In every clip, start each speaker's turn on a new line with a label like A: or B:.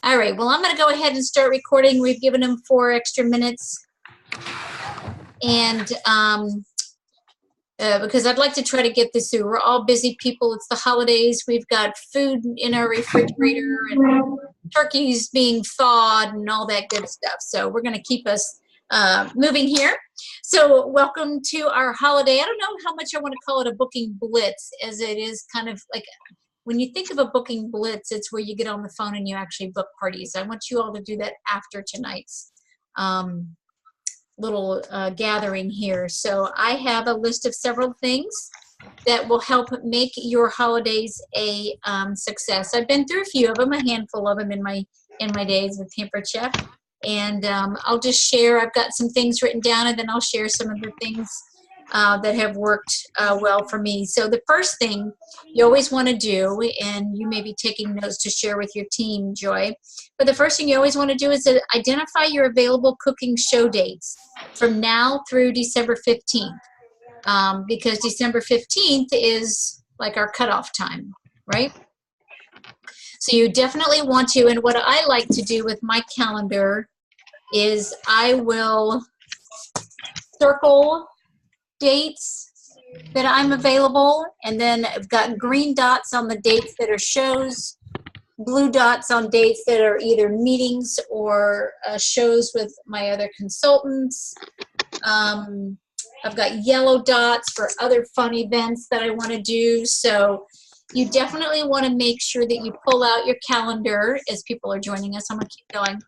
A: All right, well, I'm going to go ahead and start recording. We've given them 4 extra minutes. And because I'd like to try to get this through. We're all busy people. It's the holidays. We've got food in our refrigerator and turkeys being thawed and all that good stuff. So we're going to keep us moving here. So welcome to our holiday. I don't know how much I want to call it a booking blitz, as it is kind of like, when you think of a booking blitz, it's where you get on the phone and you actually book parties. I want you all to do that after tonight's little gathering here. So I have a list of several things that will help make your holidays a success. I've been through a few of them, a handful of them in my days with Pampered Chef, and I'll just share. I've got some things written down, and then I'll share some of the things that have worked well for me. So the first thing you always want to do, and you may be taking notes to share with your team, Joy, but the first thing you always want to do is to identify your available cooking show dates from now through December 15th, because December 15th is like our cutoff time, right? So you definitely want to, and what I like to do with my calendar is I will circle dates that I'm available, and then I've got green dots on the dates that are shows, blue dots on dates that are either meetings or shows with my other consultants. I've got yellow dots for other fun events that I want to do. So you definitely want to make sure that you pull out your calendar as people are joining us. I'm going to keep going.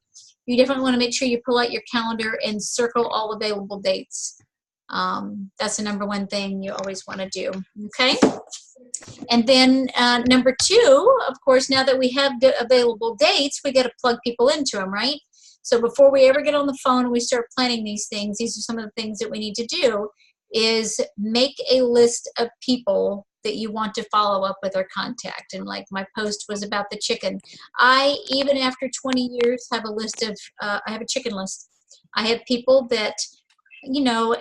A: You definitely want to make sure you pull out your calendar and circle all available dates. That's the number one thing you always want to do. Okay. And then number 2, of course, now that we have available dates, we got to plug people into them, right? So before we ever get on the phone and we start planning these things, these are some of the things that we need to do, is make a list of people that you want to follow up with or contact. And like my post was about the chicken. I, even after 20 years, have a list of, I have a chicken list. I have people that, you know,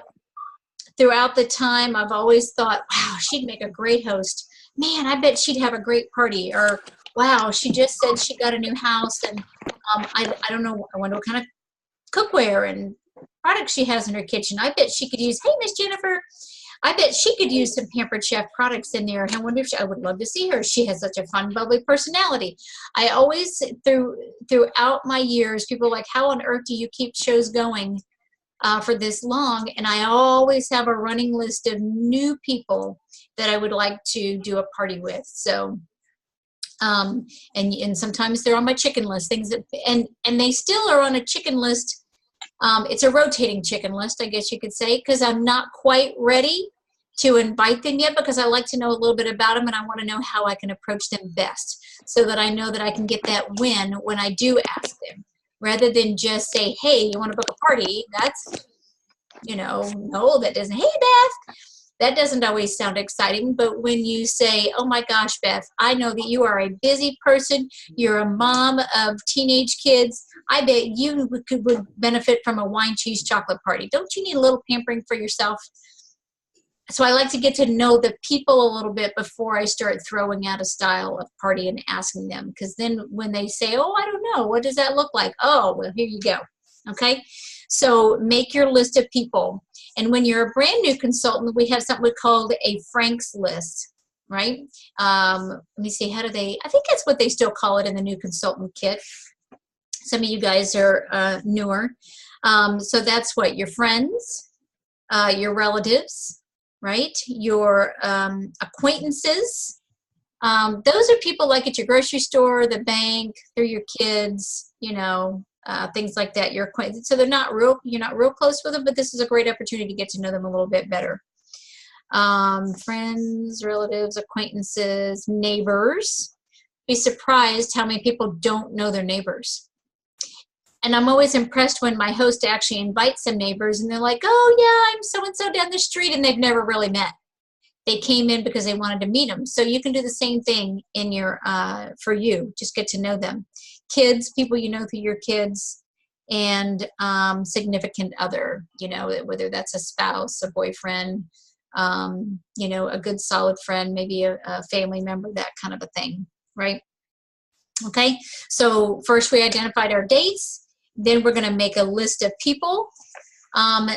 A: throughout the time, I've always thought, wow, she'd make a great host. Man, I bet she'd have a great party. Or, wow, she just said she got a new house, and I don't know, I wonder what kind of cookware and products she has in her kitchen. I bet she could use, hey, Miss Jennifer, I bet she could use some Pampered Chef products in there. I wonder if I would love to see her. She has such a fun, bubbly personality. I always, throughout my years, people are like, how on earth do you keep shows going for this long? And I always have a running list of new people that I would like to do a party with. So, and sometimes they're on my chicken list, things that, and they still are on a chicken list. It's a rotating chicken list, I guess you could say, because I'm not quite ready to invite them yet, because I like to know a little bit about them, and I want to know how I can approach them best, so that I know that I can get that win when I do ask them, rather than just say, hey, you want to book a party? That's, you know, no, that doesn't, hey, Beth, that doesn't always sound exciting. But when you say, oh my gosh, Beth, I know that you are a busy person, you're a mom of teenage kids, I bet you would benefit from a wine, cheese, chocolate party. Don't you need a little pampering for yourself? So I like to get to know the people a little bit before I start throwing out a style of party and asking them, because then when they say, oh, I don't know, what does that look like? Oh, well, here you go. Okay, so make your list of people. And when you're a brand new consultant, we have something called a Frank's list, right? Let me see, how do they, I think that's what they still call it in the new consultant kit. Some of you guys are newer. So that's what, your friends, your relatives, right? Your acquaintances. Those are people like at your grocery store, the bank, they're your kids, you know, things like that. Your acquaintances. So they're not real, you're not real close with them, but this is a great opportunity to get to know them a little bit better. Friends, relatives, acquaintances, neighbors. Be surprised how many people don't know their neighbors. And I'm always impressed when my host actually invites some neighbors and they're like, oh yeah, I'm so-and-so down the street, and they've never really met. They came in because they wanted to meet them. So you can do the same thing in your, for you, just get to know them. Kids, people you know through your kids, and significant other, you know, whether that's a spouse, a boyfriend, you know, a good solid friend, maybe a family member, that kind of a thing, right? Okay, so first we identified our dates. Then we're going to make a list of people.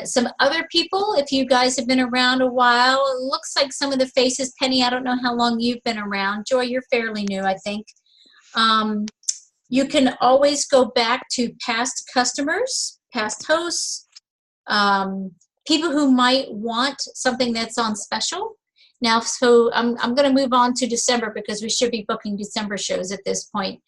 A: Some other people, if you guys have been around a while, it looks like some of the faces. Penny, I don't know how long you've been around. Joy, you're fairly new, I think. You can always go back to past customers, past hosts, people who might want something that's on special. Now, so I'm going to move on to December because we should be booking December shows at this point.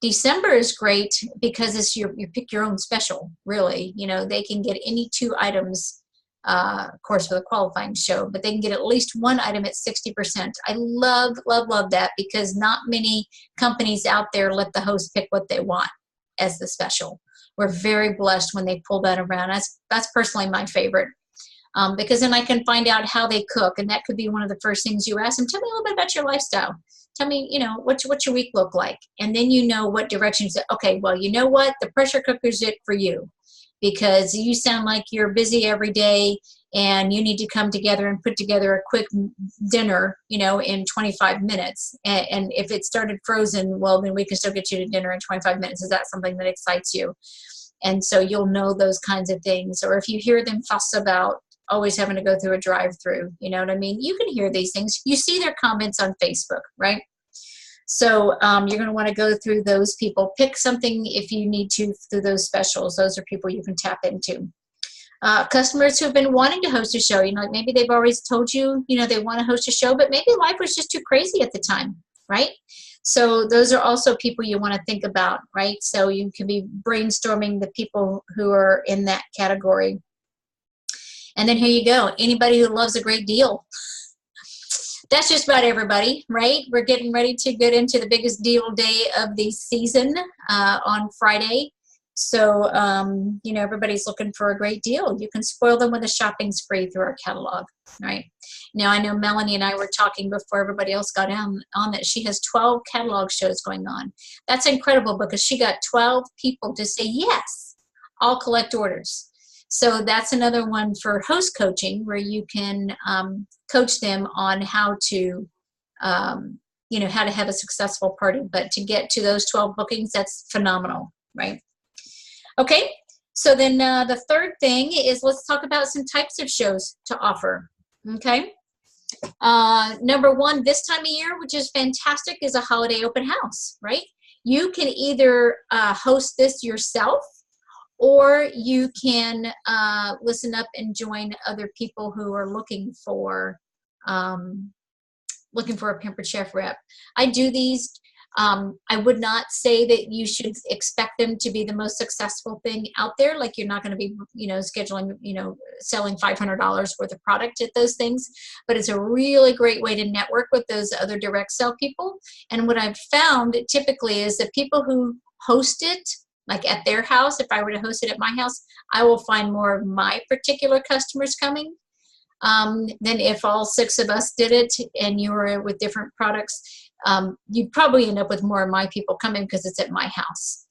A: December is great because it's you pick your own special, really. You know, they can get any 2 items, of course, for the qualifying show, but they can get at least 1 item at 60%. I love, love, love that because not many companies out there let the host pick what they want as the special. We're very blessed when they pull that around. That's personally my favorite. Because then I can find out how they cook, and that could be one of the first things you ask them. Tell me a little bit about your lifestyle. Tell me, you know, what's your week look like? And then you know what direction. Okay, well, you know what? The pressure cooker's it for you because you sound like you're busy every day and you need to come together and put together a quick dinner, you know, in 25 minutes. And if it started frozen, well, then we can still get you to dinner in 25 minutes. Is that something that excites you? And so you'll know those kinds of things. Or if you hear them fuss about always having to go through a drive-through, you know what I mean? You can hear these things. You see their comments on Facebook, right? So you're going to want to go through those people. Pick something if you need to through those specials. Those are people you can tap into. Customers who've been wanting to host a show, you know, like maybe they've always told you, you know, they want to host a show, but maybe life was just too crazy at the time, right? So those are also people you want to think about, right? So you can be brainstorming the people who are in that category. And then here you go. Anybody who loves a great deal. That's just about everybody, right? We're getting ready to get into the biggest deal day of the season on Friday. So, you know, everybody's looking for a great deal. You can spoil them with a shopping spree through our catalog, right? Now, I know Melanie and I were talking before everybody else got on that she has 12 catalog shows going on. That's incredible because she got 12 people to say yes, all collect orders. So that's another one for host coaching where you can coach them on how to, you know, how to have a successful party. But to get to those 12 bookings, that's phenomenal, right? Okay, so then the third thing is let's talk about some types of shows to offer, okay? Number one, this time of year, which is fantastic, is a holiday open house, right? You can either host this yourself, or you can listen up and join other people who are looking for a Pampered Chef rep. I do these. I would not say that you should expect them to be the most successful thing out there. Like you're not going to be, you know, scheduling, you know, selling $500 worth of product at those things. But it's a really great way to network with those other direct sell people. And what I've found typically is that people who host it, like at their house, if I were to host it at my house, I will find more of my particular customers coming than if all 6 of us did it and you were with different products. You'd probably end up with more of my people coming because it's at my house.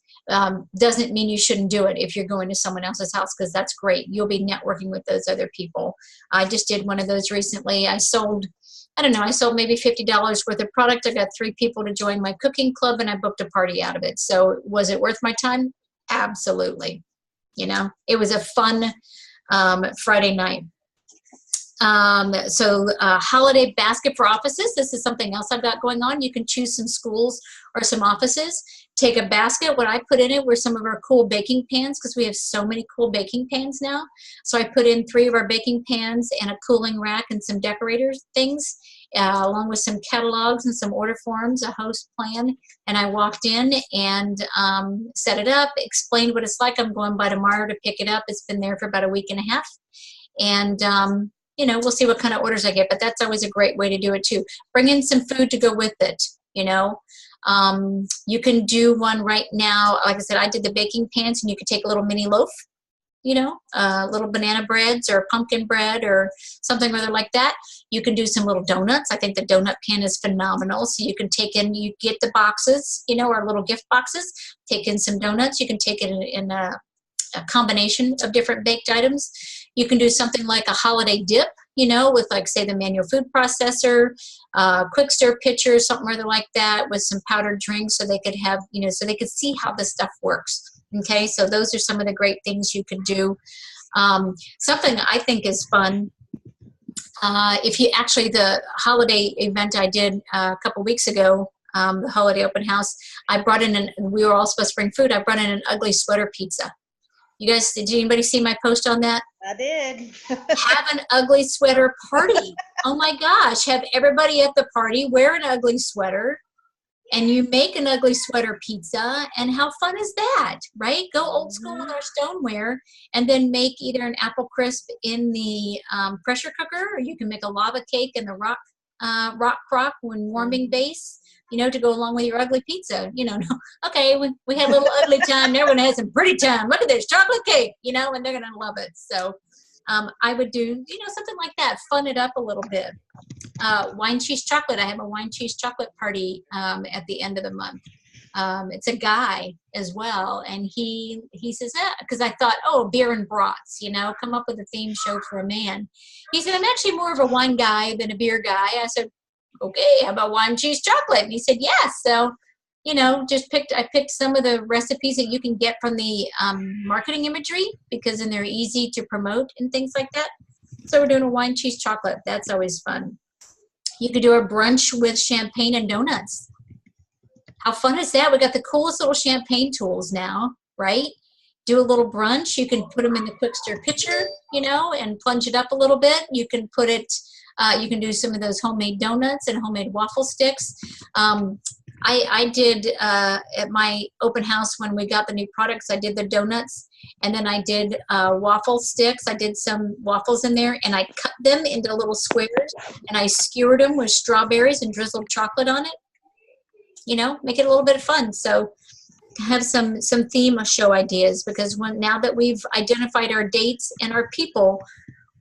A: Doesn't mean you shouldn't do it if you're going to someone else's house because that's great. You'll be networking with those other people. I just did one of those recently. I sold maybe $50 worth of product. I got 3 people to join my cooking club and I booked a party out of it. So was it worth my time? Absolutely. You know, it was a fun Friday night. Holiday basket for offices. This is something else I've got going on. You can choose some schools or some offices. Take a basket. What I put in it were some of our cool baking pans because we have so many cool baking pans now. So I put in 3 of our baking pans and a cooling rack and some decorators things, along with some catalogs and some order forms, a host plan. And I walked in and set it up, explained what it's like. I'm going by tomorrow to pick it up. It's been there for about a week and a half. And you know, we'll see what kind of orders I get, but that's always a great way to do it too. Bring in some food to go with it, you know. You can do one right now. Like I said, I did the baking pans and you could take a little mini loaf, you know, little banana breads or pumpkin bread or something rather like that. You can do some little donuts. I think the donut pan is phenomenal. So you can take in, you get the boxes, you know, our little gift boxes, take in some donuts. You can take it in a combination of different baked items. You can do something like a holiday dip, you know, with like say the manual food processor. quick stir pitcher, something rather like that, with some powdered drinks, so they could have, so they could see how the stuff works. Okay, so those are some of the great things you could do. Something I think is fun. If you actually, the holiday event I did a couple weeks ago, the holiday open house, I brought in we were all supposed to bring food. I brought in an ugly sweater pizza. You guys, did anybody see my post on that?
B: I did.
A: Have an ugly sweater party. Oh my gosh, have everybody at the party wear an ugly sweater, and you make an ugly sweater pizza, and how fun is that, right? Go old school with our stoneware, and then make either an apple crisp in the pressure cooker, or you can make a lava cake in the rock crock when warming base, to go along with your ugly pizza. Okay, we had a little ugly time, and everyone has some pretty time. Look at this chocolate cake, and they're going to love it. So I would do, something like that, fun it up a little bit. Wine cheese chocolate. I have a wine cheese chocolate party at the end of the month. It's a guy as well, and he says, because I thought, beer and brats, come up with a theme show for a man. He said, I'm actually more of a wine guy than a beer guy. I said, okay, how about wine cheese chocolate? And he said, yes. So, I picked some of the recipes that you can get from the marketing imagery, because then they're easy to promote and things like that. So we're doing a wine cheese chocolate. That's always fun. You could do a brunch with champagne and donuts. How fun is that? We got the coolest little champagne tools now, right? Do a little brunch. You can put them in the quick stir pitcher, and plunge it up a little bit. You can put it, you can do some of those homemade donuts and homemade waffle sticks. I did at my open house when we got the new products, I did the donuts, and then I did waffle sticks. I did some waffles in there, and I cut them into little squares, and I skewered them with strawberries and drizzled chocolate on it. Make it a little bit of fun. So have some theme show ideas, because now that we've identified our dates and our people,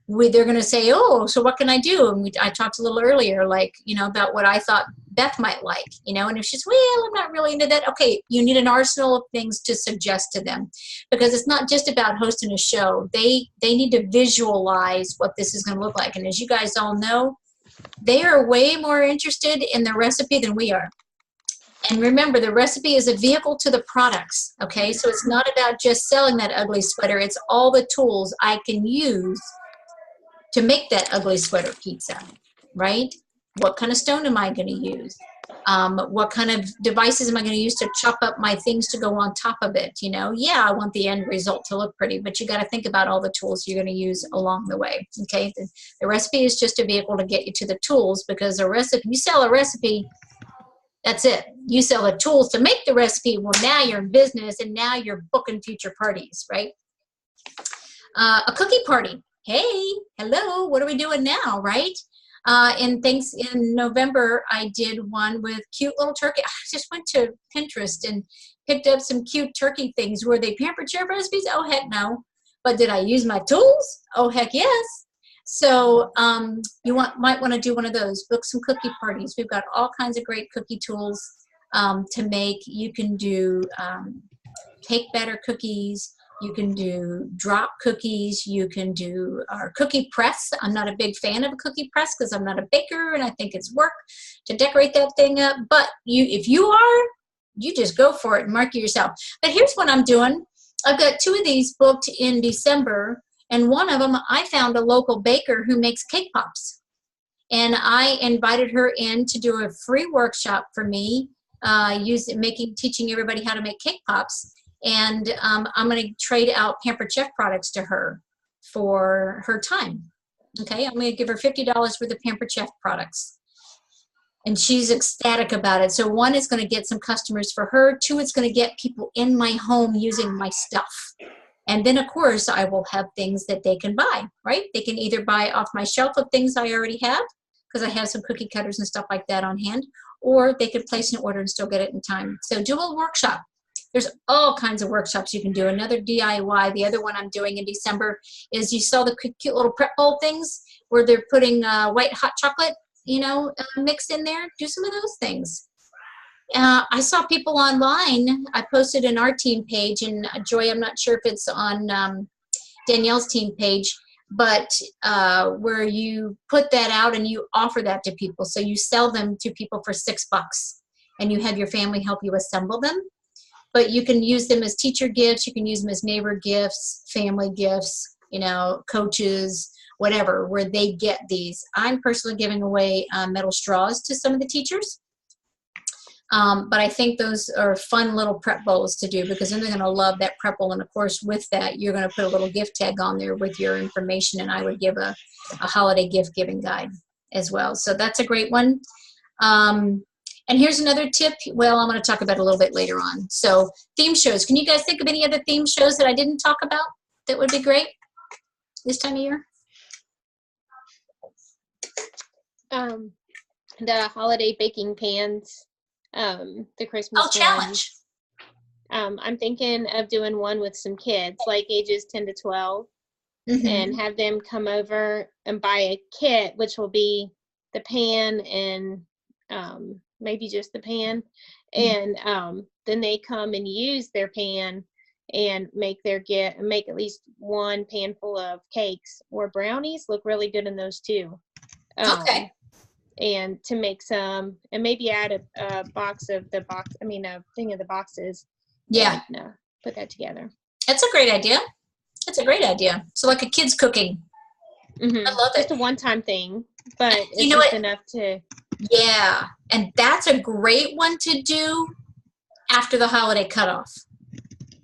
A: they're going to say, so what can I do? And I talked a little earlier, about what I thought Beth might like, and if she's, I'm not really into that. Okay, you need an arsenal of things to suggest to them, because it's not just about hosting a show. They need to visualize what this is going to look like. And as you guys all know, they are way more interested in the recipe than we are. And remember, the recipe is a vehicle to the products, okay? So it's not about just selling that ugly sweater. It's all the tools I can use to make that ugly sweater pizza, right? What kind of stone am I going to use? What kind of devices am I going to use to chop up my things to go on top of it? Yeah, I want the end result to look pretty, but you got to think about all the tools you're going to use along the way, okay? The recipe is just a vehicle to get you to the tools, because you sell a recipe, that's it. You sell the tools to make the recipe. Well, now you're in business, and now you're booking future parties, right? A cookie party. Hey, hello, what are we doing now, right? In November, I did one with cute little turkey. I just went to Pinterest and picked up some cute turkey things. Were they Pampered Chef recipes? Oh, heck no. But did I use my tools? Oh, heck yes. So you might want to do one of those. Book some cookie parties. We've got all kinds of great cookie tools to make. You can do cake batter cookies. You can do drop cookies. You can do our cookie press. I'm not a big fan of a cookie press because I'm not a baker, and I think it's work to decorate that thing up. But if you are, you just go for it and mark it yourself. But here's what I'm doing. I've got 2 of these booked in December. And one of them, I found a local baker who makes cake pops. And I invited her in to do a free workshop for me, teaching everybody how to make cake pops. And I'm going to trade out Pampered Chef products to her for her time. Okay, I'm going to give her $50 worth of Pampered Chef products. And she's ecstatic about it. So 1, is going to get some customers for her. 2, it's going to get people in my home using my stuff. And then, of course, I will have things that they can buy, right? They can either buy off my shelf of things I already have, because I have some cookie cutters and stuff like that on hand, or they could place an order and still get it in time. So do a workshop. There's all kinds of workshops you can do. Another DIY, the other one I'm doing in December, is you saw the cute little prep bowl things where they're putting white hot chocolate, mixed in there. Do some of those things. I saw people online. I posted in our team page, and Joy, I'm not sure if it's on Danielle's team page, but where you put that out and you offer that to people. So you sell them to people for $6 and you have your family help you assemble them. But you can use them as teacher gifts. You can use them as neighbor gifts, family gifts, you know, coaches, whatever, where they get these. I'm personally giving away metal straws to some of the teachers. But I think those are fun little prep bowls to do, because then they're going to love that prep bowl. And of course, with that, you're going to put a little gift tag on there with your information. And I would give a holiday gift giving guide as well. So that's a great one. And here's another tip. Well, I'm going to talk about it a little bit later on. So theme shows. Can you guys think of any other theme shows that I didn't talk about that would be great this time of year?
B: The holiday baking pans, the Christmas
A: challenge.
B: I'm thinking of doing one with some kids, like ages 10 to 12, and have them come over and buy a kit, which will be the pan and maybe just the pan, and then they come and use their pan and make at least one pan full of cakes or brownies. Look really good in those too.
A: Okay.
B: And to make some, and maybe add a thing of the boxes.
A: Yeah.
B: And, put that together.
A: That's a great idea. That's a great idea. So like a kid's cooking. I love it.
B: Just a one-time thing, but it's
A: you know
B: just
A: what?
B: enough to.
A: Yeah. And that's a great one to do after the holiday cutoff.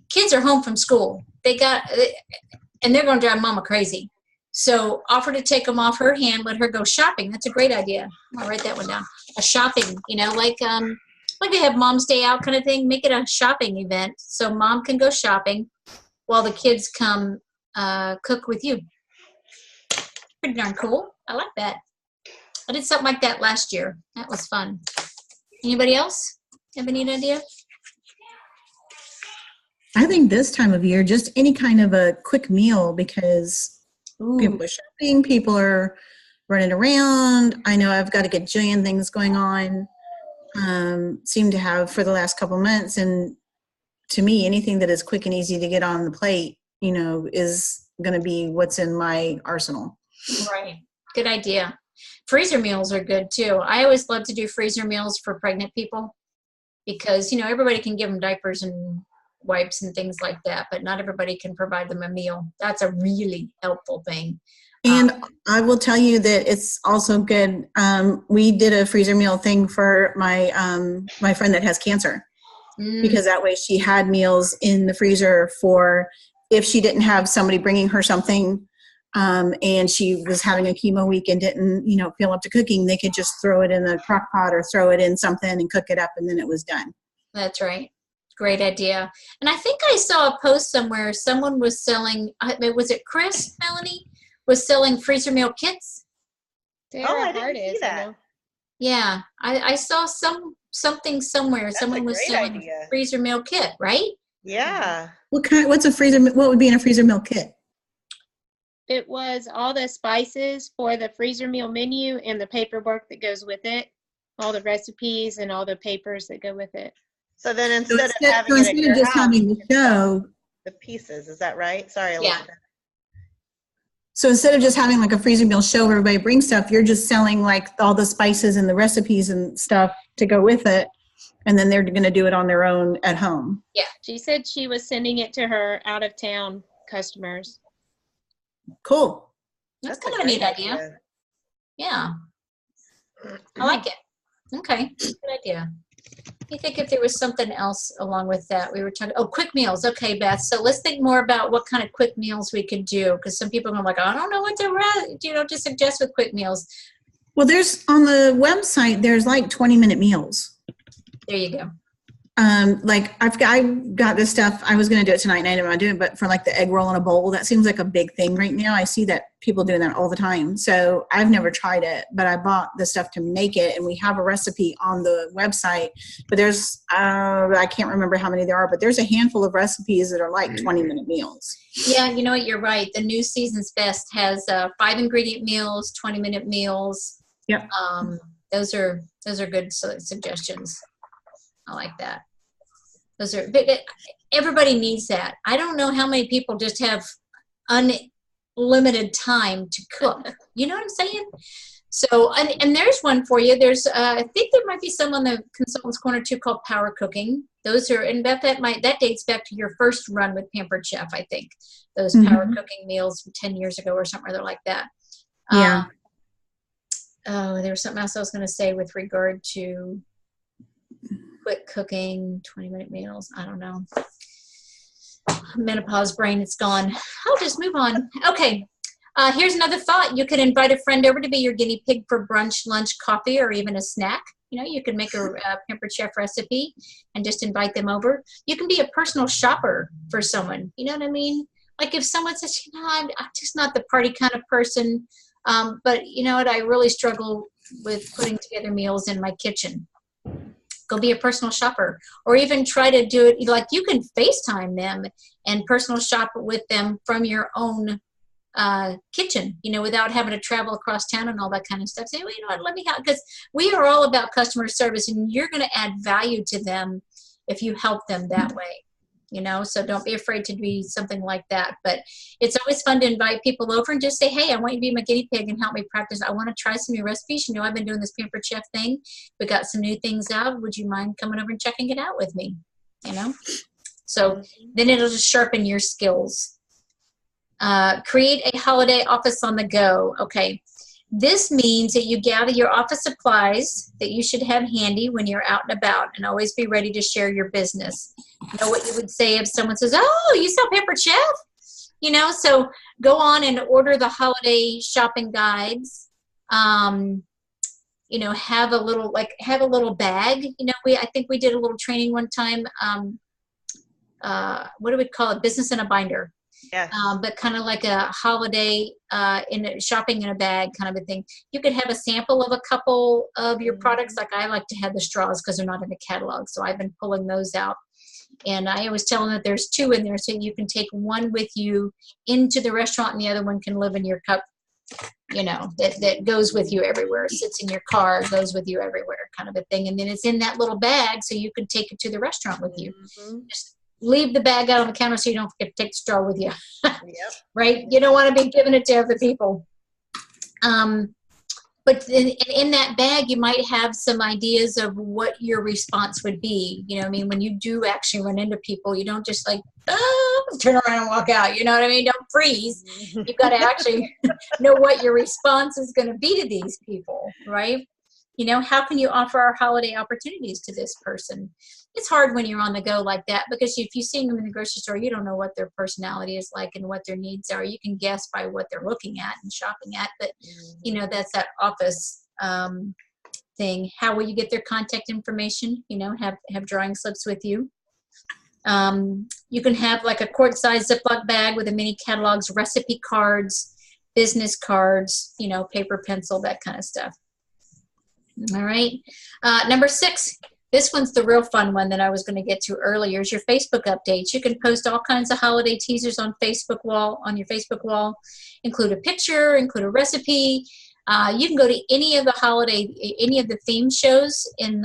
A: Kids are home from school. And they're going to drive mama crazy. So offer to take them off her hand, let her go shopping. That's a great idea. I'll write that one down. A shopping, like they have Mom's Day Out kind of thing. Make it a shopping event so mom can go shopping while the kids come cook with you. Pretty darn cool. I like that. I did something like that last year. That was fun. Anybody else have any idea?
C: I think this time of year, just any kind of a quick meal, because people are shopping, people are running around. I know I've got a gajillion things going on, seem to have for the last couple months. And to me, anything that is quick and easy to get on the plate, is going to be what's in my arsenal.
A: Right. Good idea. Freezer meals are good too. I always love to do freezer meals for pregnant people because, everybody can give them diapers and wipes and things like that, but not everybody can provide them a meal. That's a really helpful thing.
C: And I will tell you that it's also good. We did a freezer meal thing for my friend that has cancer, because that way she had meals in the freezer for if she didn't have somebody bringing her something, and she was having a chemo week and didn't, feel up to cooking, they could just throw it in a crock pot or throw it in something and cook it up, and then it was done.
A: That's right. Great idea. And I think I saw a post somewhere. Someone was selling, was it Chris, Melanie, was selling freezer meal kits?
B: I didn't see that.
A: Yeah. I saw something somewhere.
D: That's
A: someone was selling a freezer meal kit, right?
D: Yeah.
C: What would be in a freezer meal kit?
B: It was all the spices for the freezer meal menu and the paperwork that goes with it, all the recipes and all the papers that go with it.
D: So then instead of having it at your
C: just
D: house,
C: having the show,
D: the pieces, is that right? Sorry,
A: Yeah.
C: So instead of just having like a freezer meal show where everybody brings stuff, you're just selling like all the spices and the recipes and stuff to go with it, and then they're going to do it on their own at home.
B: Yeah, she said she was sending it to her out of town customers.
C: Cool.
A: That's kind of a neat idea. Yeah. I like it. Okay. Good idea. I think if there was something else along with that, we were talking, quick meals. Okay, Beth. So let's think more about what kind of quick meals we could do. Because some people are like, I don't know what to suggest with quick meals.
C: Well, there's on the website, there's like 20-minute meals.
A: There you go.
C: Like I got this stuff. I was going to do it tonight and I didn't want to do it, but for like the egg roll in a bowl, that seems like a big thing right now. I see that people doing that all the time. So I've never tried it, but I bought the stuff to make it, and we have a recipe on the website, but there's, I can't remember how many there are, but there's a handful of recipes that are like 20-minute meals.
A: Yeah. You know what? You're right. The New Season's Best has 5-ingredient meals, 20-minute meals.
C: Yep.
A: Those are good suggestions. I like that. Everybody needs that. I don't know how many people just have limited time to cook. You know what I'm saying? So, and there's one for you. There's, I think there might be some on the Consultants Corner too called Power Cooking. Those are, and that dates back to your first run with Pampered Chef, I think. Those Power Cooking meals from 10 years ago or something other like that.
C: Yeah.
A: Oh, there was something else I was going to say with regard to quick cooking, 20-minute meals. I don't know. Menopause brain, it's gone. I'll just move on. Okay. Here's another thought. You could invite a friend over to be your guinea pig for brunch, lunch, coffee, or even a snack. You know, you can make a Pampered Chef recipe and just invite them over. You can be a personal shopper for someone. You know what I mean? Like if someone says, you know, I'm just not the party kind of person, but you know what, I really struggle with putting together meals in my kitchen. Go be a personal shopper, or even try to do it like you can FaceTime them and personal shop with them from your own kitchen, you know, without having to travel across town and all that kind of stuff. Say, well, you know what, let me help, because we are all about customer service, and you're going to add value to them if you help them that way, you know. So don't be afraid to be something like that. But it's always fun to invite people over and just say, hey, I want you to be my guinea pig and help me practice. I want to try some new recipes. You know, I've been doing this Pampered Chef thing. We got some new things out. Would you mind coming over and checking it out with me? You know, so then it'll just sharpen your skills. Create a holiday office on the go. Okay. This means that you gather your office supplies that you should have handy when you're out and about, and always be ready to share your business. You know what you would say if someone says, oh, you sell Pampered Chef? You know, so go on and order the holiday shopping guides. You know, have a little bag. You know, I think we did a little training one time. What do we call it? Business in a binder.
D: Yes.
A: But kind of like a holiday shopping in a bag kind of a thing. You could have a sample of a couple of your products. Like I like to have the straws because they're not in the catalog. So I've been pulling those out. And I always tell them that there's 2 in there. So you can take one with you into the restaurant and the other one can live in your cup, you know, that goes with you everywhere, sits in your car, goes with you everywhere kind of a thing. And then it's in that little bag so you can take it to the restaurant with you. Just leave the bag out on the counter so you don't forget to take the straw with you.
D: Yep.
A: Right? You don't want to be giving it to other people. But in that bag, you might have some ideas of what your response would be. You know what I mean? When you do actually run into people, you don't just like, turn around and walk out. You know what I mean? Don't freeze. You've got to actually know what your response is going to be to these people, right? You know, how can you offer our holiday opportunities to this person? It's hard when you're on the go like that, because if you see them in the grocery store, you don't know what their personality is like and what their needs are. You can guess by what they're looking at and shopping at, but you know, that's that office thing. How will you get their contact information? You know, have drawing slips with you. You can have like a quart-sized Ziploc bag with a mini catalogs, recipe cards, business cards, you know, paper, pencil, that kind of stuff. All right. Number 6, this one's the real fun one that I was going to get to earlier, is your Facebook updates. You can post all kinds of holiday teasers on your Facebook wall, include a picture, include a recipe. You can go to any of the theme shows in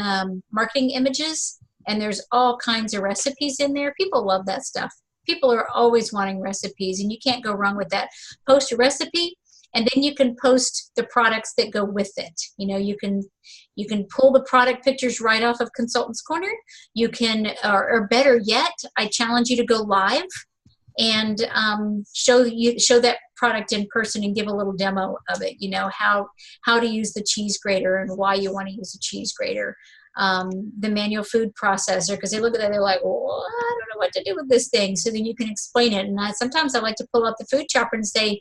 A: marketing images, and there's all kinds of recipes in there. People love that stuff. People are always wanting recipes, and you can't go wrong with that. Post a recipe, and then you can post the products that go with it. You know, you can pull the product pictures right off of Consultants Corner. You can, or better yet, I challenge you to go live and show that product in person and give a little demo of it. You know, how to use the cheese grater and why you want to use the cheese grater. The manual food processor, because they look at that, they're like, well, I don't know what to do with this thing. So then you can explain it. And sometimes I like to pull up the food chopper and say,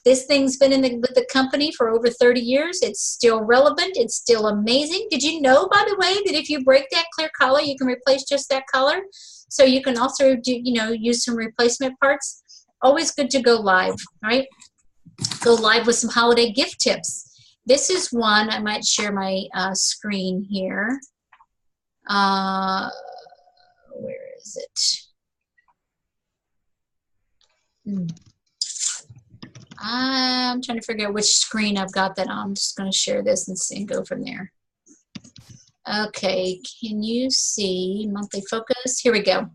A: this thing's been with the company for over 30 years. It's still relevant. It's still amazing. Did you know, by the way, that if you break that clear collar, you can replace just that color? So you can also do, you know, use some replacement parts. Always good to go live, right? Go live with some holiday gift tips. This is one, I might share my screen here. Where is it? I'm trying to figure out which screen I've got that on. I'm just going to share this and go from there. Okay, can you see monthly focus? Here we go.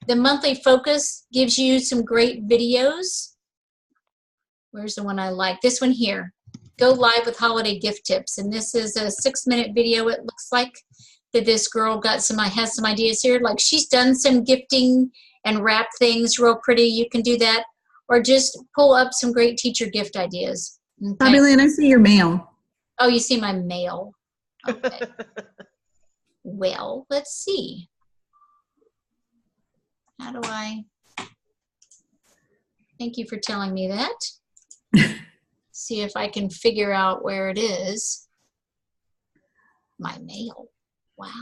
A: The monthly focus gives you some great videos. Where's the one I like? This one here. Go live with holiday gift tips. And this is a 6-minute video, it looks like, that this girl has some ideas here. Like she's done some gifting and wrap things real pretty. You can do that. Or just pull up some great teacher gift ideas. Okay.
C: Bobby Lynn, I see your mail.
A: Oh, you see my mail. Okay. Well, let's see. How do I? Thank you for telling me that. See if I can figure out where it is. My mail. Wow.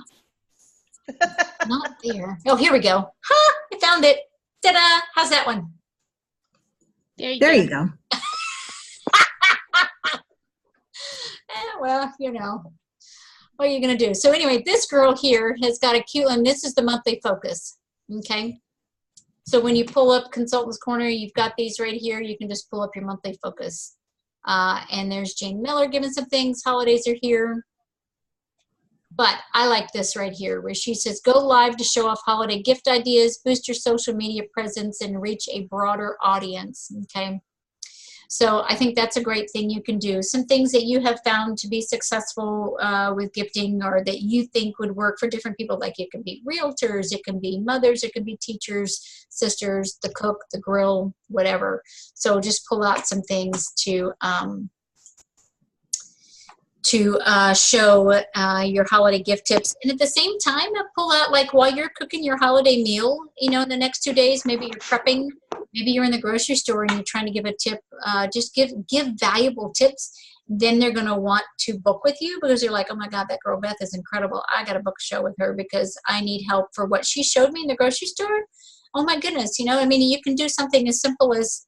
A: Not there. Oh, here we go. Ha! I found it. Ta-da! How's that one?
B: There
C: You go.
A: Well, you know, what are you going to do? So anyway, this girl here has got a cute one. This is the monthly focus. Okay. So when you pull up Consultant's Corner, you've got these right here. You can just pull up your monthly focus. And there's Jane Miller giving some things. Holidays are here. But I like this right here where she says, go live to show off holiday gift ideas, boost your social media presence, and reach a broader audience. Okay. So I think that's a great thing you can do. Some things that you have found to be successful with gifting or that you think would work for different people, like it can be realtors, it can be mothers, it can be teachers, sisters, the cook, the grill, whatever. So just pull out some things to show your holiday gift tips. And at the same time, pull out, like while you're cooking your holiday meal, you know, in the next 2 days, maybe you're prepping, maybe you're in the grocery store and you're trying to give a tip, just give valuable tips. Then they're going to want to book with you because they're like, oh my God, that girl Beth is incredible. I got to book a show with her because I need help for what she showed me in the grocery store. Oh my goodness. You know, I mean, you can do something as simple as,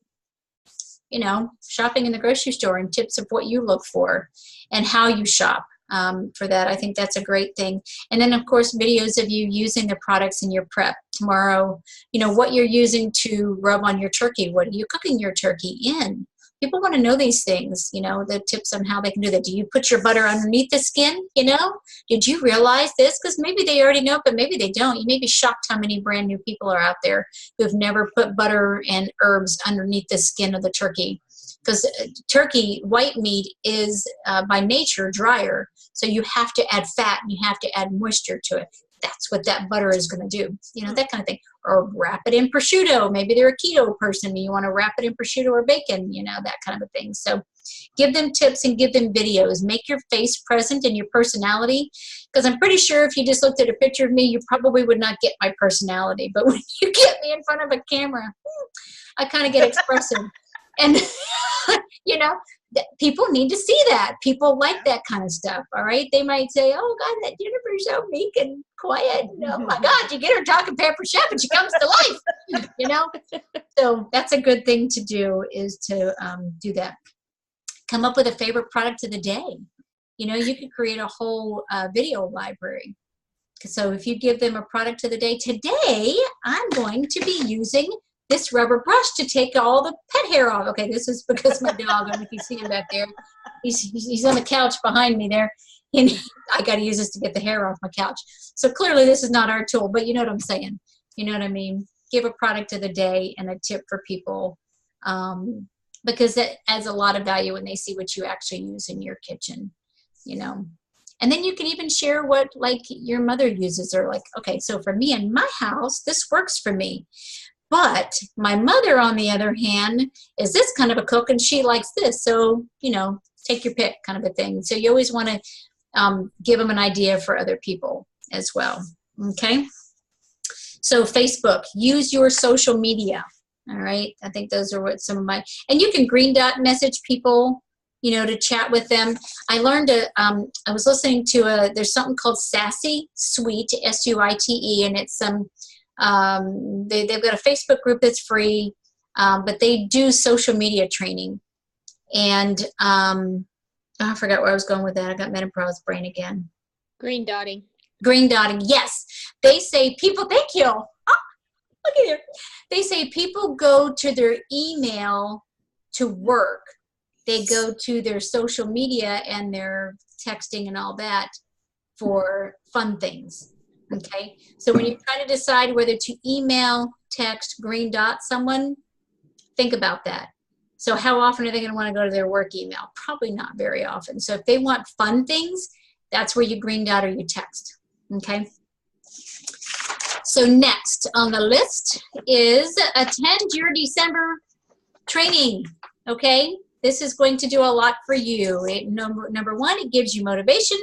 A: you know, shopping in the grocery store and tips of what you look for and how you shop for that. I think that's a great thing. And then, of course, videos of you using the products in your prep. Tomorrow, you know, what you're using to rub on your turkey. What are you cooking your turkey in? People want to know these things, you know, the tips on how they can do that. Do you put your butter underneath the skin, you know? Did you realize this? Because maybe they already know, but maybe they don't. You may be shocked how many brand new people are out there who've never put butter and herbs underneath the skin of the turkey. Because turkey, white meat is by nature drier. So you have to add fat and you have to add moisture to it. That's what that butter is going to do, you know, that kind of thing. Or wrap it in prosciutto. Maybe they're a keto person and you want to wrap it in prosciutto or bacon, you know, that kind of a thing. So give them tips and give them videos. Make your face present and your personality. Because I'm pretty sure if you just looked at a picture of me, you probably would not get my personality. But when you get me in front of a camera, I kind of get expressive. And, you know, people need to see that. People like that kind of stuff, all right? They might say, oh, God, that Jennifer's so meek and quiet. Oh, my God, you get her talking Pepper Chef and she comes to life, you know? So that's a good thing to do is to do that. Come up with a favorite product of the day. You know, you could create a whole video library. So if you give them a product of the day, today I'm going to be using this rubber brush to take all the pet hair off. Okay, this is because my dog, I don't know if you see him back there. He's on the couch behind me there. And I got to use this to get the hair off my couch. So clearly this is not our tool, but you know what I'm saying. You know what I mean? Give a product of the day and a tip for people because that adds a lot of value when they see what you actually use in your kitchen, you know. And then you can even share what like your mother uses or like, okay, so for me in my house, this works for me. But my mother, on the other hand, is this kind of a cook, and she likes this. So, you know, take your pick kind of a thing. So you always want to give them an idea for other people as well. Okay? So Facebook, use your social media. All right? I think those are what some of my – and you can green dot message people, you know, to chat with them. I learned I was listening to there's something called Sassy Suite, S-U-I-T-E, and it's some they've got a Facebook group that's free, but they do social media training. And I forgot where I was going with that. I got menopause brain again.
B: Green dotting.
A: Green dotting, yes. They say people, thank you. Oh, look at here. They say people go to their email to work. They go to their social media and their texting and all that for fun things. Okay, so when you're trying to decide whether to email, text, green dot someone, think about that. So how often are they going to want to go to their work email? Probably not very often. So if they want fun things, that's where you green dot or you text. Okay. So next on the list is attend your December training. Okay. This is going to do a lot for you. Number one, it gives you motivation.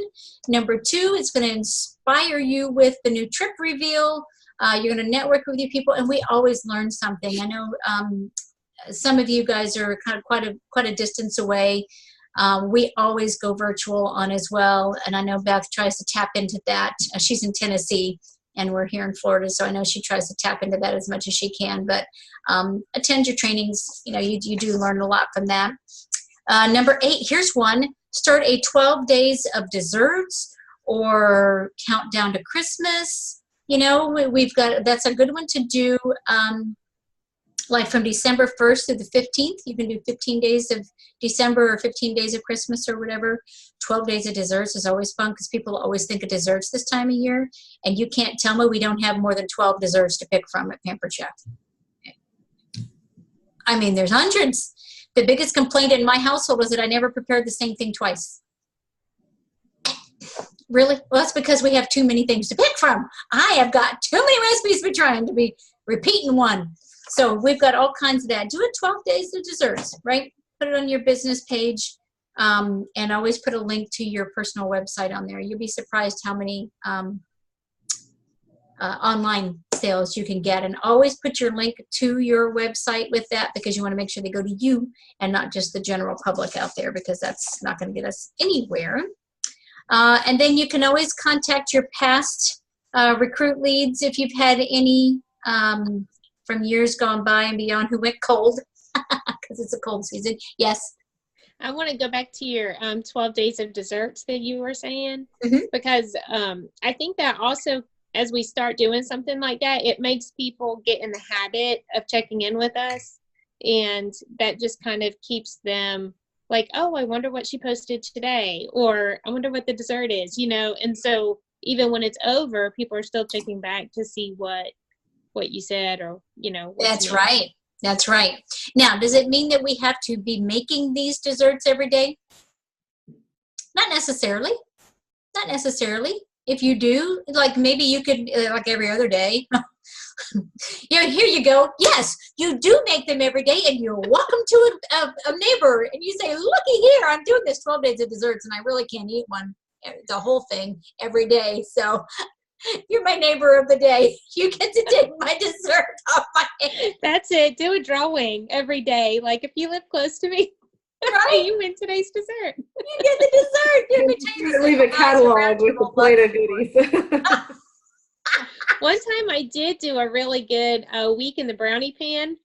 A: Number two, it's going to inspire you with the new trip reveal. You're going to network with your people, and we always learn something. I know some of you guys are kind of quite a distance away. We always go virtual on as well, and I know Beth tries to tap into that. She's in Tennessee, and we're here in Florida, so I know she tries to tap into that as much as she can. But attend your trainings. You know, you do learn a lot from that. Number 8, here's one. Start a 12 days of desserts or countdown to Christmas. You know, we've got, that's a good one to do. Like from December 1st through the 15th, you can do 15 days of December or 15 days of Christmas or whatever. 12 days of desserts is always fun because people always think of desserts this time of year. And you can't tell me we don't have more than 12 desserts to pick from at Pampered Chef. I mean, there's hundreds. The biggest complaint in my household was that I never prepared the same thing twice. Really? Well, that's because we have too many things to pick from. I have got too many recipes for trying to be repeating one. So we've got all kinds of that. Do it 12 days of desserts, right? Put it on your business page, and always put a link to your personal website on there. You'll be surprised how many online sales you can get. And always put your link to your website with that, because you want to make sure they go to you and not just the general public out there, because that's not going to get us anywhere. And then you can always contact your past recruit leads if you've had any from years gone by and beyond who went cold, because it's a cold season. Yes.
B: I want to go back to your 12 days of desserts that you were saying, because I think that also, as we start doing something like that, it makes people get in the habit of checking in with us. And that just kind of keeps them like, oh, I wonder what she posted today, or I wonder what the dessert is, you know? And so even when it's over, people are still checking back to see what you said, or, you know.
A: That's right. That's right. Now, does it mean that we have to be making these desserts every day? Not necessarily. Not necessarily. If you do, like maybe you could, like every other day. Yeah, here you go. Yes, you do make them every day, and you're welcome to a neighbor, and you say, looky here, I'm doing this 12 days of desserts, and I really can't eat the whole thing every day. So you're my neighbor of the day. You get to take my dessert off my hand.
B: That's it. Do a drawing every day. Like if you live close to me, right? You win today's dessert.
A: You get the dessert.
E: You leave a catalog with a plate of goodies.
B: One time I did do a really good week in the brownie pan,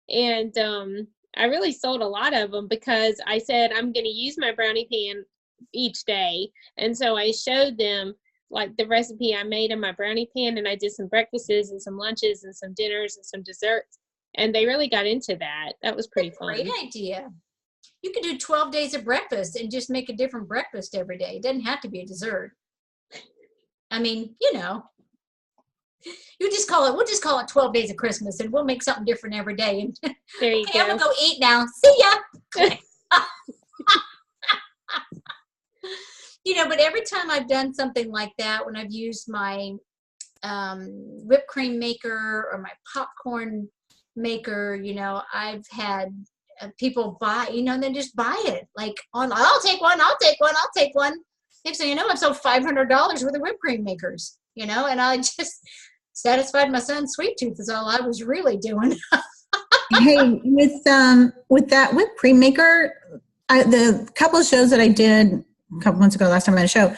B: and I really sold a lot of them because I said I'm going to use my brownie pan each day. And so I showed them like the recipe I made in my brownie pan, and I did some breakfasts and some lunches and some dinners and some desserts, and they really got into that. That was pretty fun.
A: Great idea. You could do 12 days of breakfast and just make a different breakfast every day. It doesn't have to be a dessert. I mean, you know, we'll just call it 12 days of Christmas, and we'll make something different every day. And
B: there you go.
A: I'm gonna go eat now. See ya. You know, but every time I've done something like that, when I've used my whipped cream maker or my popcorn maker, you know, I've had people buy, you know, and then just buy it. Like, I'll take one. Next thing you know, I've sold $500 worth of whipped cream makers, you know, and I just satisfied my son's sweet tooth is all I was really doing.
C: Hey, with that whipped cream maker, the couple of shows that I did a couple months ago, last time I had a show,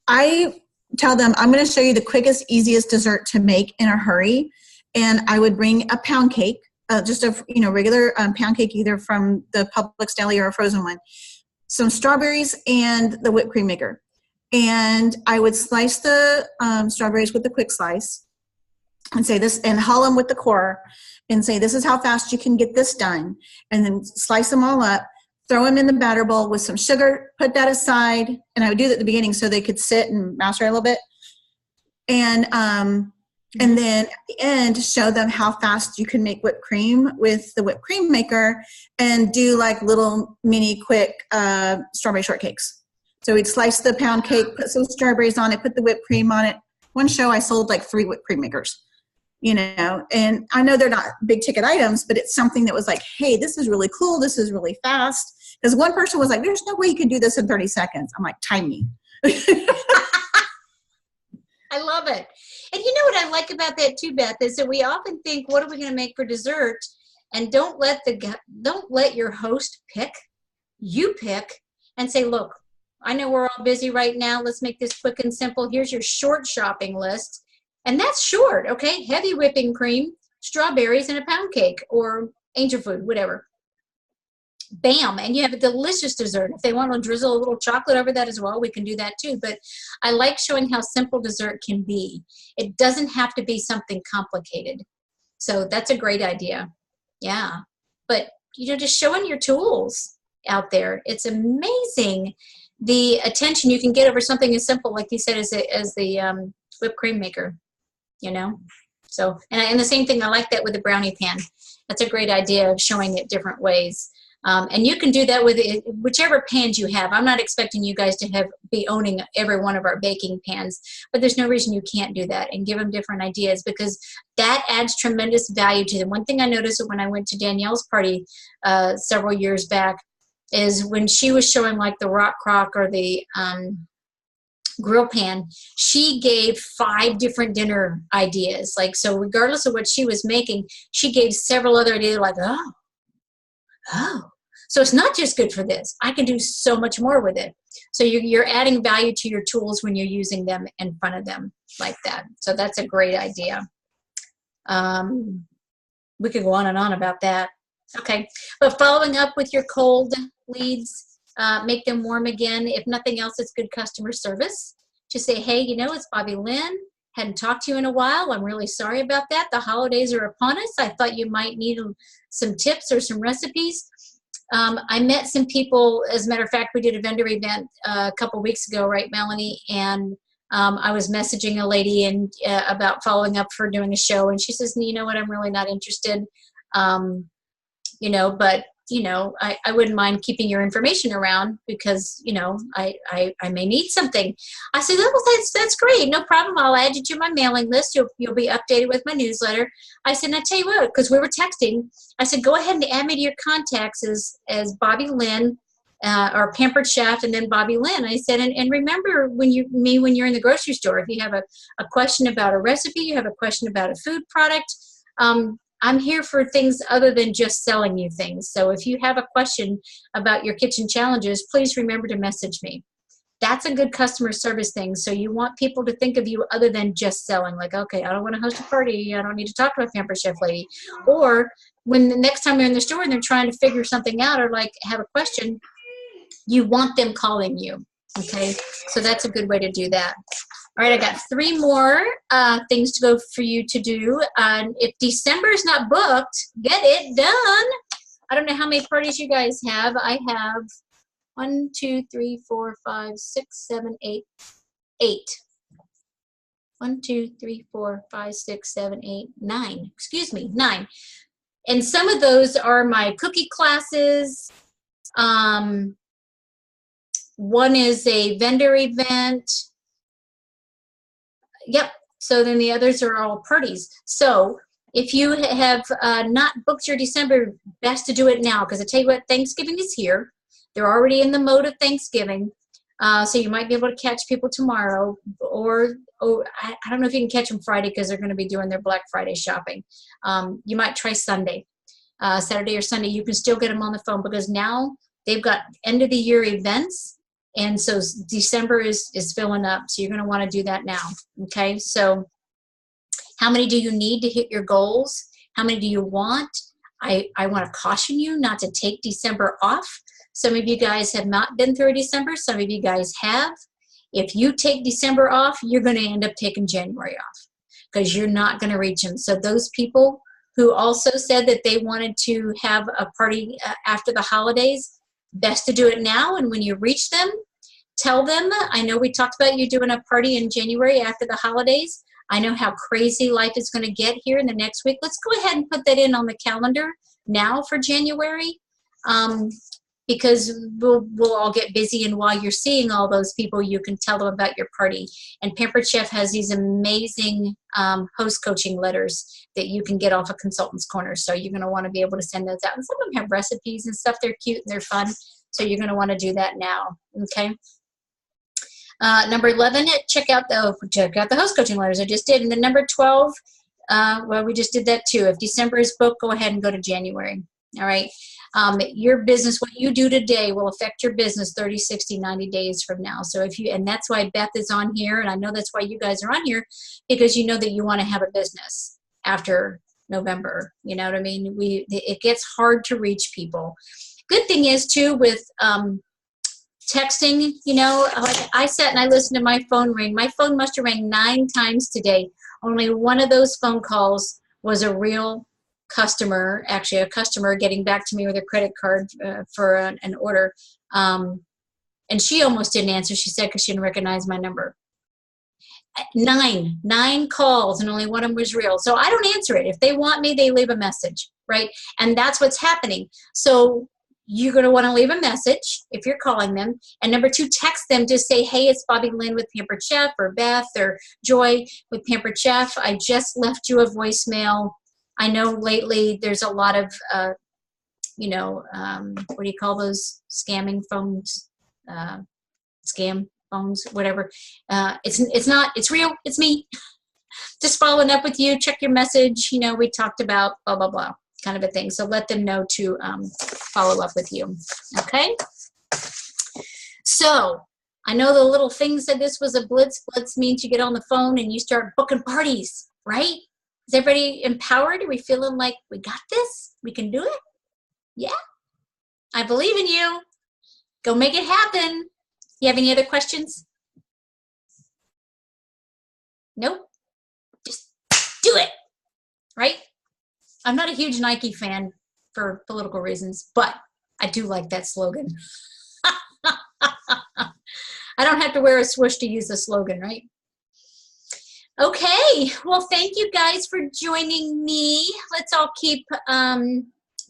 C: I tell them I'm going to show you the quickest, easiest dessert to make in a hurry. And I would bring a pound cake, just a regular pound cake, either from the Publix deli or a frozen one, some strawberries, and the whipped cream maker. And I would slice the strawberries with a quick slice and say this, and hull them with the core and say, this is how fast you can get this done. And then slice them all up, throw them in the batter bowl with some sugar, put that aside. And I would do that at the beginning so they could sit and mash a little bit. And then at the end, show them how fast you can make whipped cream with the whipped cream maker and do like little mini quick strawberry shortcakes. So we'd slice the pound cake, put some strawberries on it, put the whipped cream on it. One show I sold like 3 whipped cream makers, you know, and I know they're not big ticket items, but it's something that was like, hey, this is really cool. This is really fast. Because one person was like, there's no way you can do this in 30 seconds. I'm like, time me.
A: I love it. And you know what I like about that too, Beth, is that we often think, what are we going to make for dessert? And don't let your host pick. You pick and say, look, I know we're all busy right now. Let's make this quick and simple. Here's your short shopping list. And that's short, okay? Heavy whipping cream, strawberries, and a pound cake or angel food, whatever. Bam, and you have a delicious dessert. If they want to drizzle a little chocolate over that as well, we can do that too. But I like showing how simple dessert can be. It doesn't have to be something complicated. So that's a great idea. Yeah. But, you know, just showing your tools out there. It's amazing the attention you can get over something as simple, like you said, as the whipped cream maker, you know? So, and the same thing, I like that with the brownie pan. That's a great idea of showing it different ways. And you can do that with whichever pans you have. I'm not expecting you guys to be owning every one of our baking pans, but there's no reason you can't do that and give them different ideas, because that adds tremendous value to them. One thing I noticed when I went to Danielle's party several years back is when she was showing like the rock crock or the grill pan, she gave 5 different dinner ideas. Like, so regardless of what she was making, she gave several other ideas like, oh, so it's not just good for this. I can do so much more with it. So you're adding value to your tools when you're using them in front of them like that. So that's a great idea. We could go on and on about that. Okay, but following up with your cold leads, make them warm again. If nothing else, it's good customer service. Just say, hey, you know, it's Bobby Lynn. Hadn't talked to you in a while. I'm really sorry about that. The holidays are upon us. I thought you might need some tips or some recipes. I met some people. As a matter of fact, we did a vendor event a couple weeks ago, right, Melanie? And I was messaging a lady about following up for doing a show. And she says, you know what, I'm really not interested. You know, but, you know, I wouldn't mind keeping your information around because, you know, I may need something. I said, oh, well, that's great. No problem. I'll add you to my mailing list. You'll be updated with my newsletter. I said, I tell you what, because we were texting, I said, go ahead and add me to your contacts as Bobby Lynn or Pampered Chef and then Bobby Lynn. I said, and remember when you're in the grocery store, if you have a question about a recipe, you have a question about a food product, I'm here for things other than just selling you things. So if you have a question about your kitchen challenges, please remember to message me. That's a good customer service thing. So you want people to think of you other than just selling. Like, okay, I don't want to host a party. I don't need to talk to a Pampered Chef lady. Or when the next time they're in the store and they're trying to figure something out or like have a question, you want them calling you. Okay, so that's a good way to do that. All right, I got 3 more things to go for you to do. If December is not booked, get it done. I don't know how many parties you guys have. I have 1, 2, 3, 4, 5, 6, 7, 8. 1, 2, 3, 4, 5, 6, 7, 8, 9. Excuse me, 9. And some of those are my cookie classes. One is a vendor event. Yep. So then the others are all parties. So if you have not booked your December, best to do it now, because I tell you what, Thanksgiving is here. They're already in the mode of Thanksgiving. So you might be able to catch people tomorrow, or I don't know if you can catch them Friday because they're going to be doing their Black Friday shopping. You might try Sunday, Saturday or Sunday. You can still get them on the phone because now they've got end of the year events. And so December is filling up. So you're going to want to do that now. Okay. So how many do you need to hit your goals? How many do you want? I want to caution you not to take December off. Some of you guys have not been through December. Some of you guys have. If you take December off, you're going to end up taking January off because you're not going to reach them. So those people who also said that they wanted to have a party after the holidays, best to do it now. And when you reach them, Tell them, I know we talked about you doing a party in January after the holidays. I know how crazy life is going to get here in the next week. Let's go ahead and put that in on the calendar now for January, because we'll all get busy. And while you're seeing all those people, you can tell them about your party. And Pampered Chef has these amazing host coaching letters that you can get off of Consultants Corner. So you're going to want to be able to send those out. And some of them have recipes and stuff. They're cute and they're fun. So you're going to want to do that now. Okay. Number 11, check out the host coaching letters I just did. And then number 12, well, we just did that too. If December is booked, go ahead and go to January. All right. Your business, what you do today will affect your business 30, 60, 90 days from now. So and that's why Beth is on here. And I know that's why you guys are on here, because you know that you want to have a business after November. You know what I mean? It gets hard to reach people. Good thing is too with, texting, you know, like I sat and I listened to my phone ring. My phone must have rang 9 times today. Only one of those phone calls was a real customer, actually a customer getting back to me with a credit card for an order. And she almost didn't answer, she said, because she didn't recognize my number. 9 calls, and only one of them was real. So I don't answer it. If they want me, they leave a message, right? And that's what's happening. So you're going to want to leave a message if you're calling them. And number 2, text them. Just say, hey, it's Bobby Lynn with Pampered Chef, or Beth or Joy with Pampered Chef. I just left you a voicemail. I know lately there's a lot of, you know, what do you call those scamming phones? Scam phones, whatever. It's real. It's me. Just following up with you. Check your message. You know, we talked about blah, blah, blah. Kind of a thing. So let them know to follow up with you. Okay. So I know the little thing said this was a blitz. Blitz means you get on the phone and you start booking parties, right? Is everybody empowered? Are we feeling like we got this? We can do it? Yeah. I believe in you. Go make it happen. You have any other questions? Nope. Just do it. Right? I'm not a huge Nike fan for political reasons, but I do like that slogan. I don't have to wear a swoosh to use the slogan, right? Okay, well, thank you guys for joining me. Let's all keep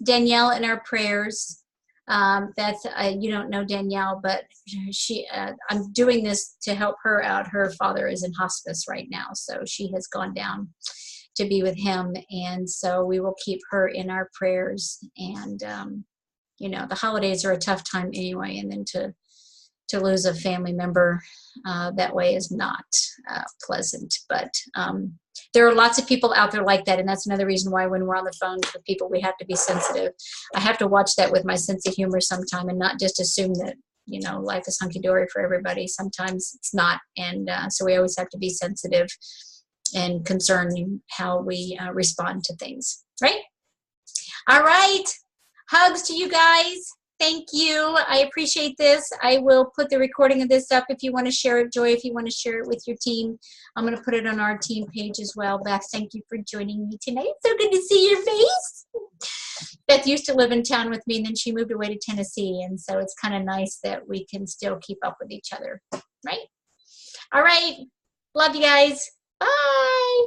A: Danielle in our prayers. Beth, you don't know Danielle, but I'm doing this to help her out. Her father is in hospice right now, so she has gone down to be with him, and so we will keep her in our prayers. And you know, the holidays are a tough time anyway, and then to lose a family member that way is not pleasant. But there are lots of people out there like that, and that's another reason why when we're on the phone with people, we have to be sensitive. I have to watch that with my sense of humor sometime, and not just assume that, you know, life is hunky-dory for everybody. Sometimes it's not, and so we always have to be sensitive and concerned how we respond to things, right? All right. Hugs to you guys. Thank you. I appreciate this. I will put the recording of this up if you want to share it. Joy, if you want to share it with your team. I'm going to put it on our team page as well. Beth, thank you for joining me tonight. So good to see your face. Beth used to live in town with me, and then she moved away to Tennessee. And so it's kind of nice that we can still keep up with each other, right? All right. Love you guys. Bye.